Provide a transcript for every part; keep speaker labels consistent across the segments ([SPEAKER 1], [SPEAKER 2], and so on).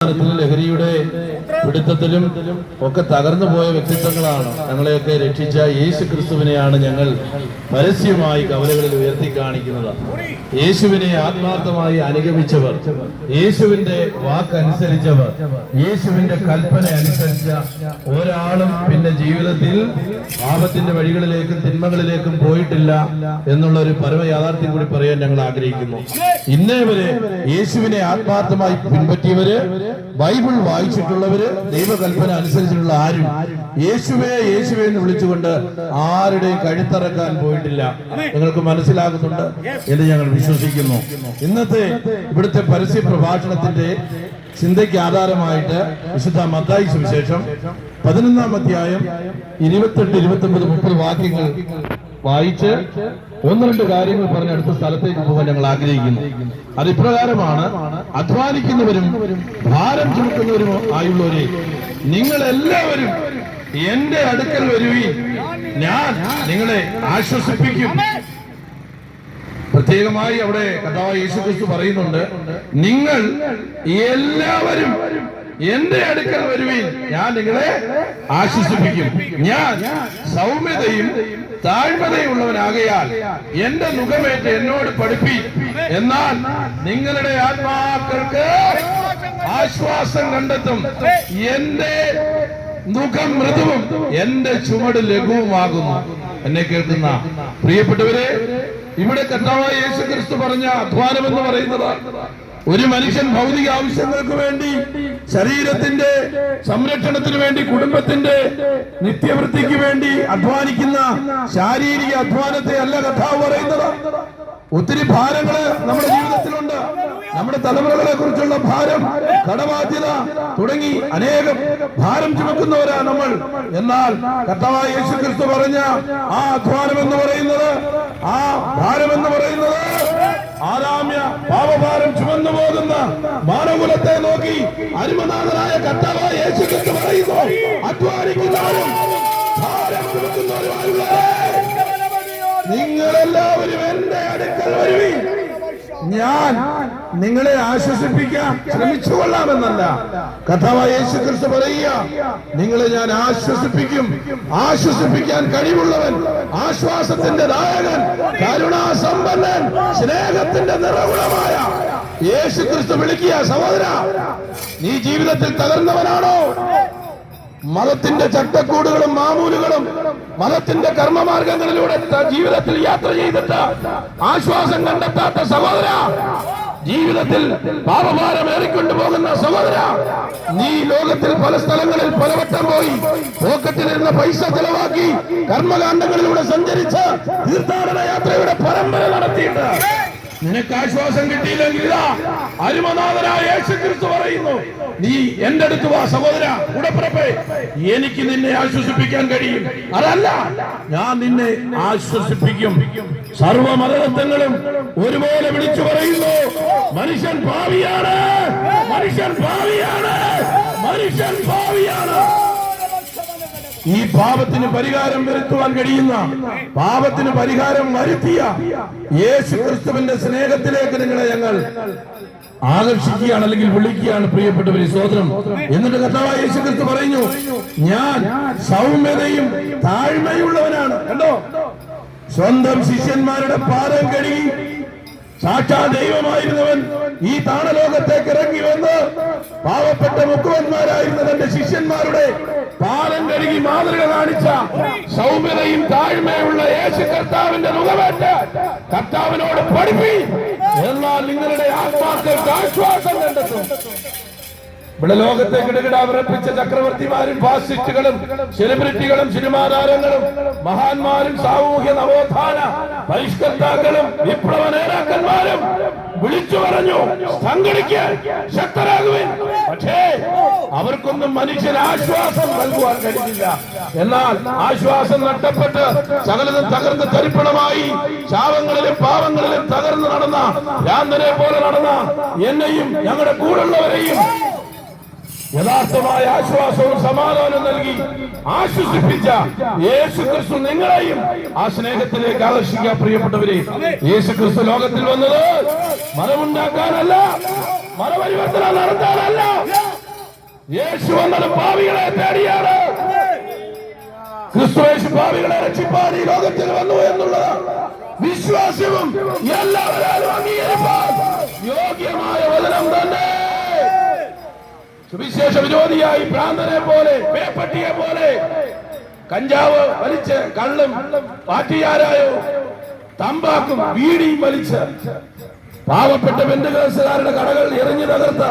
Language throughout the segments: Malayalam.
[SPEAKER 1] ലഹരിയുടെ പിടുത്തത്തിലും ഒക്കെ തകർന്നു പോയ വ്യക്തിത്വങ്ങളാണ്. ഞങ്ങളെയൊക്കെ രക്ഷിച്ച യേശു ക്രിസ്തുവിനെയാണ് ഞങ്ങൾ പരസ്യമായി കവലകളിൽ ഉയർത്തി കാണിക്കുന്നത്. യേശുവിനെ ആത്മാർത്ഥമായി അനുഗമിച്ചവർ, യേശുവിന്റെ വാക്കനുസരിച്ചവർ, യേശുവിന്റെ കൽപ്പന അനുസരിച്ച ഒരാളും പിന്നെ ജീവിതത്തിൽ പാപത്തിന്റെ വഴികളിലേക്കും തിന്മകളിലേക്കും പോയിട്ടില്ല എന്നുള്ള ഒരു പരമ യാഥാർത്ഥ്യം കൂടി പറയാൻ ഞങ്ങൾ ആഗ്രഹിക്കുന്നു. ഇന്നേ വരെ യേശുവിനെ ആത്മാർത്ഥമായി പിൻപറ്റിയവര്, ബൈബിൾ വായിച്ചിട്ടുള്ളവര്, ദൈവകൽപ്പന അനുസരിച്ചിട്ടുള്ള ആരും യേശുവേ യേശുവേ എന്ന് വിളിച്ചുകൊണ്ട് ആരുടെയും കഴുത്തറക്കാൻ പോയിട്ടില്ല. നിങ്ങൾക്ക് മനസ്സിലാകുന്നുണ്ട് എന്ന് ഞങ്ങൾ വിശ്വസിക്കുന്നു. ഇന്നത്തെ ഇവിടുത്തെ പരസ്യ പ്രഭാഷണത്തിന്റെ ചിന്തയ്ക്ക് ആധാരമായിട്ട് വിശുദ്ധ മത്തായി സുവിശേഷം 11-ാം അധ്യായം 28, 29, 30 വാക്യങ്ങൾ വായിച്ച് ഒന്ന് രണ്ട് കാര്യങ്ങൾ പറഞ്ഞ് അടുത്ത സ്ഥലത്തേക്ക് പോകാൻ ഞങ്ങൾ ആഗ്രഹിക്കുന്നു. അത് ഇപ്രകാരമാണ്: അധ്വാനിക്കുന്നവരും ഭാരം ചുമക്കുന്നവരും ആയുള്ളവരെ, നിങ്ങൾ എല്ലാവരും എന്റെ അടുക്കൽ വരുവീൻ, ഞാൻ നിങ്ങളെ ആശ്വസിപ്പിക്കും. പ്രത്യേകമായി അവിടെ കർത്താവായ യേശുക്രിസ്തു പറയുന്നുണ്ട്, നിങ്ങൾ എല്ലാവരും എന്റെ അടുക്കൽ വരുവീൻ, ഞാൻ നിങ്ങളെ ആശ്വസിപ്പിക്കും. ഞാൻ സൗമ്യതയും താഴ്മതയും ഉള്ളവനാകയാൽ എന്റെ മുഖമേറ്റ് എന്നോട് പഠിപ്പി, എന്നാൽ നിങ്ങളുടെ ആത്മാക്കൾക്ക് ആശ്വാസം കണ്ടെത്തും. എന്റെ മുഖം മൃദുവും എന്റെ ചുമട് ലഘുവുമാകുന്നു. എന്നെ കേൾക്കുന്ന പ്രിയപ്പെട്ടവരെ, ഇവിടെ കർത്താവായ യേശുക്രിസ്തു പറഞ്ഞ അധ്വാനം എന്ന് പറയുന്നത് ഒരു മനുഷ്യൻ ഭൗതിക ആവശ്യങ്ങൾക്ക് വേണ്ടി, ശരീരത്തിന്റെ സംരക്ഷണത്തിന് വേണ്ടി, കുടുംബത്തിന്റെ നിത്യവൃത്തിക്ക് വേണ്ടി അധ്വാനിക്കുന്ന ശാരീരിക അധ്വാനത്തെ അല്ല കർത്താവ് പറയുന്നത്. ഒത്തിരി ഭാരങ്ങള് നമ്മുടെ ജീവിതത്തിലുണ്ട്. നമ്മുടെ തലമുറകളെ കുറിച്ചുള്ള ഭാരം, കടബാധ്യത തുടങ്ങി അനേകം ഭാരം ചുമക്കുന്നവരാ നമ്മൾ. എന്നാൽ കർത്താവായ യേശുക്രിസ്തു പറഞ്ഞ ആ അധ്വാനം എന്ന് പറയുന്നത്, ആ ഭാരം എന്ന് പറയുന്നത്, ആരാമ്യ പാപഭാരം ചുമന്നു പോകുന്ന മാനവകുലത്തെ നോക്കി അരുമനാഥനായ കർത്താവായ യേശുക്രിസ്തു പറയുന്നു, അധ്വാനിക്കുന്നവരും ഭാരം ചുമക്കുന്നവരുമായുള്ള നിങ്ങളെല്ലാവരും എന്റെ അടുക്കൽ വരുവീൻ, ഞാൻ നിങ്ങളെ ആശ്വസിപ്പിക്കാൻ ശ്രമിച്ചു കൊള്ളാമെന്നല്ല. കർത്താവായ യേശുക്രിസ്തു പറയുക, നിങ്ങളെ ഞാൻ ആശ്വസിപ്പിക്കും. ആശ്വസിപ്പിക്കാൻ കഴിവുള്ളവൻ, ആശ്വാസത്തിന്റെ നായകൻ, കരുണാസമ്പന്നൻ, സ്നേഹത്തിന്റെ നിറകുളമായ യേശുക്രിസ്തു വിളിക്കുക, സഹോദര, നീ ജീവിതത്തിൽ തകർന്നവനാണോ? മതത്തിന്റെ ചട്ടക്കൂടുകളും മാമൂലുകളും മതത്തിന്റെ കർമ്മമാർഗങ്ങളിലൂടെ ജീവിതത്തിൽ യാത്ര ചെയ്തിട്ട് ആശ്വാസം കണ്ടെത്താത്ത സഹോദര, ജീവിതത്തിൽ പാപഭാരം ഏറിക്കൊണ്ടു പോകുന്ന സഹോദര, നീ ലോകത്തിൽ പല സ്ഥലങ്ങളിൽ പലവട്ടം പോയി പോക്കറ്റിലിരുന്ന പൈസ ചെലവാക്കി കർമ്മകാണ്ഡങ്ങളിലൂടെ സഞ്ചരിച്ച് തീർത്ഥാടന യാത്രയുടെ പരമ്പര നടത്തിയിട്ട് നിനക്ക് ആശ്വാസം കിട്ടിയില്ലെങ്കിൽ ഇതാ അരുമനാഥനായ യേശുക്രിസ്തു പറയുന്നു, നീ എന്റെ അടുത്ത് വാ സഹോദര, ഉടപ്പിറപ്പേ, എനിക്ക് നിന്നെ ആശ്വസിപ്പിക്കാൻ കഴിയും. അതല്ല, ഞാൻ നിന്നെ ആശ്വസിപ്പിക്കും. സർവമതത്വങ്ങളും ഒരുപോലെ വിളിച്ചു പറയുന്നു, മനുഷ്യൻ ഭാവിയാണ്, മനുഷ്യൻ ഭാവിയാണ്, മനുഷ്യൻ ഭാവിയാണ്. ഈ പാപത്തിന് പരിഹാരം വരുത്തുവാൻ കഴിയുന്ന, പാപത്തിന് പരിഹാരം വരുത്തിയ യേശുക്രിസ്തുവിന്റെ സ്നേഹത്തിലേക്ക് നിങ്ങളെ ഞങ്ങൾ ആകർഷിക്കുകയാണ്, അല്ലെങ്കിൽ വിളിക്കുകയാണ്. പ്രിയപ്പെട്ടവരെ, സ്തോത്രം. എന്നിട്ട് കർത്താവായ യേശുക്രിസ്തു പറഞ്ഞു, ഞാൻ സൗമ്യതയും താഴ്മയുള്ളവനാണ്. കണ്ടോ, സ്വന്തം ശിഷ്യന്മാരുടെ പാദം കഴുകി സാക്ഷാ ദൈവമായിരുന്നവൻ ഈ താണലോകത്തേക്ക് ഇറങ്ങി വന്ന് പാവപ്പെട്ട മുക്കുവന്മാരായിരുന്ന തന്റെ ശിഷ്യന്മാരുടെ പാദം കഴുകി മാതൃക കാണിച്ച സൗമ്യതയും താഴ്മയുള്ള യേശു കർത്താവിന്റെ മുഖമേറ്റ് കർത്താവിനോട് പഠിപ്പി, എന്നാൽ നിങ്ങളുടെ ആത്മാക്കൾക്ക് ആശ്വാസം കണ്ടെത്തും. ഇവിടെ ലോകത്തെ കിടകിടാ വിറപ്പിച്ച ചക്രവർത്തിമാരും ഫാസിസ്റ്റുകളും സെലിബ്രിറ്റികളും സിനിമാ താരങ്ങളും മഹാന്മാരും സാമൂഹ്യ നവോത്ഥാന പരിഷ്കർത്താക്കളും വിപ്ലവ നേതാക്കന്മാരും വിളിച്ചു പറഞ്ഞു, സംഘടിക്കാൻ ശക്തരാകുവിൻ. പക്ഷേ അവർക്കൊന്നും മനുഷ്യന് ആശ്വാസം നൽകുവാൻ കഴിഞ്ഞില്ല. എന്നാൽ ആശ്വാസം നഷ്ടപ്പെട്ട് സകലതും തകർന്ന് തരിപ്പണമായി ശാപങ്ങളിലും പാവങ്ങളിലും തകർന്ന് നടന്ന, ഭ്രാന്തനെ പോലെ നടന്ന എന്നെയും ഞങ്ങളുടെ കൂടുള്ളവരെയും യഥാർത്ഥമായ ആശ്വാസവും സമാധാനവും നൽകി ആശ്വസിപ്പിച്ച യേശുക്രിസ്തു നിങ്ങളെയും ആ സ്നേഹത്തിലേക്ക് ആകർഷിക്കുക. പ്രിയപ്പെട്ടവരെ, യേശുക്രിസ്തു ലോകത്തിൽ വന്നത് മതമുണ്ടാക്കാനല്ല, മതപരിവർത്തനം നടത്താനല്ല, യേശു വന്നത് പാപികളെ തേടിയാണ്. ക്രിസ്തുയേശു പാപികളെ രക്ഷിപ്പാൻ ഈ ലോകത്തിൽ വന്നു എന്നുള്ളത് വിശ്വാസവും എല്ലാവരും അംഗീകരിപ്പാൻ യോഗ്യമായ വചനം തന്നെ. സുവിശേഷ വിരോധിയായി ഭ്രാന്തനെ പോലെ, പേപ്പട്ടിയെ പോലെ, കഞ്ചാവ് വലിച്ച്, കള്ളും പാറ്റിയാരായോ, തമ്പാക്കും ബീഡിയും വലിച്ച് പാവപ്പെട്ട ബന്ധുക്കാരുടെ കടകൾ എറിഞ്ഞു തകർത്ത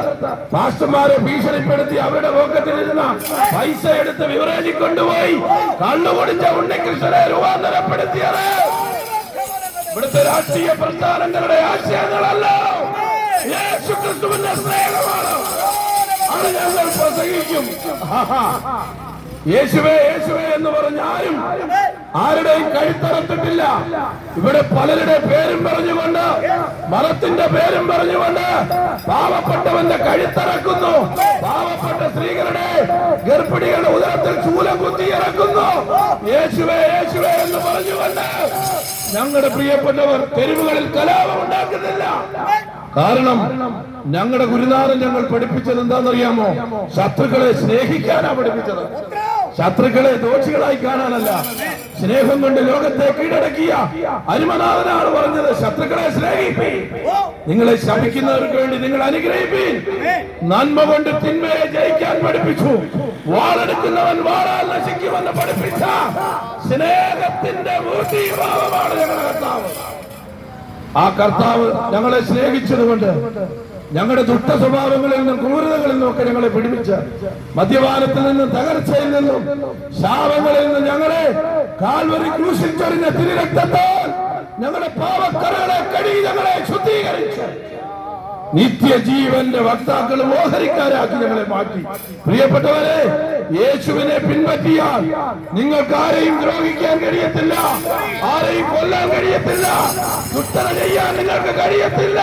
[SPEAKER 1] പാസ്റ്റർമാരെ ഭീഷണിപ്പെടുത്തി അവരുടെ പോക്കറ്റിലിരുന്ന പൈസ എടുത്ത് വിവരേജി കൊണ്ടുപോയി കള്ളു കുടിച്ച ഉണ്ണികൃഷ്ണനെ രൂപാന്തരപ്പെടുത്തിയത് ഇവിടുത്തെ രാഷ്ട്രീയ പ്രസ്ഥാനങ്ങളുടെ ആശയങ്ങളല്ല, യേശുക്രിസ്തുവിന്റെ സ്നേഹമാണ്. അത് ഞങ്ങൾ പ്രസംഗിക്കും. യേശുവേ യേശുവേ എന്ന് പറഞ്ഞാലും ആരുടെയും കഴുത്തറത്തിട്ടില്ല. ഇവിടെ പലരുടെ പേരും പറഞ്ഞുകൊണ്ട്, മതത്തിന്റെ പേരും പറഞ്ഞുകൊണ്ട് പാവപ്പെട്ടവന്റെ കഴുത്തറക്കുന്നു. പാവപ്പെട്ട സ്ത്രീകളുടെ ഗർഭിണികളുടെ ഉദരത്തിൽ ചൂലം കുത്തിയിറക്കുന്നു. യേശുവേ യേശുവേ എന്ന് പറഞ്ഞുകൊണ്ട് ഞങ്ങളുടെ പ്രിയപ്പെട്ടവർ തെരുവുകളിൽ കലാപം ഉണ്ടാക്കുന്നില്ല. കാരണം ഞങ്ങളുടെ ഗുരുനാഥൻ ഞങ്ങൾ പഠിപ്പിച്ചത് എന്താണെന്നറിയാമോ? ശത്രുക്കളെ സ്നേഹിക്കാനാ പഠിപ്പിച്ചത്. ശത്രുക്കളെ ദോഷികളായി കാണാനല്ല. സ്നേഹം കൊണ്ട് ലോകത്തെ കീഴടക്കിയ അരുമനാഥനാണ് പറഞ്ഞത്, ശത്രുക്കളെ സ്നേഹിപ്പീൻ, നിങ്ങളെ ശപിക്കുന്നവർക്ക് വേണ്ടി നിങ്ങൾ അനുഗ്രഹിപ്പീൻ. നന്മ കൊണ്ട് തിന്മയെ ജയിക്കാൻ പഠിപ്പിച്ചു. വാളെടുക്കുന്നവൻ വാളാൽ നശിക്കുമെന്ന് പഠിപ്പിച്ച സ്നേഹത്തിന്റെ മൂർത്തിഭാവമാണ് ഞങ്ങളുടെ കർത്താവ്. ആ കർത്താവ് ഞങ്ങളെ സ്നേഹിച്ചതുകൊണ്ട് ഞങ്ങളുടെ ദുഷ്ട സ്വഭാവങ്ങളിൽ നിന്നും ക്രൂരതകളിൽ നിന്നൊക്കെ ഞങ്ങളെ പിടിപ്പിച്ച്, മദ്യപാനത്തിൽ നിന്നും തകർച്ചയിൽ നിന്നും ശാപങ്ങളിൽ നിന്നും ഞങ്ങളെ കാൽവരി ക്രൂശിൽ ചൊരിഞ്ഞ തിരുരക്തത്താൽ ഞങ്ങളുടെ പാപക്കറകളെ കഴുകി ഞങ്ങളെ ശുദ്ധീകരിച്ച് നിത്യജീവന്റെ വക്താക്കളും ഓഹരിക്കാരാക്കി ഞങ്ങളെ മാറ്റി. പ്രിയപ്പെട്ടവരെ, യേശുവിനെ പിൻപറ്റിയാൽ നിങ്ങൾക്ക് ആരെയും ദ്രോഹിക്കാൻ കഴിയത്തില്ല, ആരെയും കൊല്ലാൻ കഴിയത്തില്ല, കുത്തന ചെയ്യാൻ നിങ്ങൾക്ക് കഴിയത്തില്ല.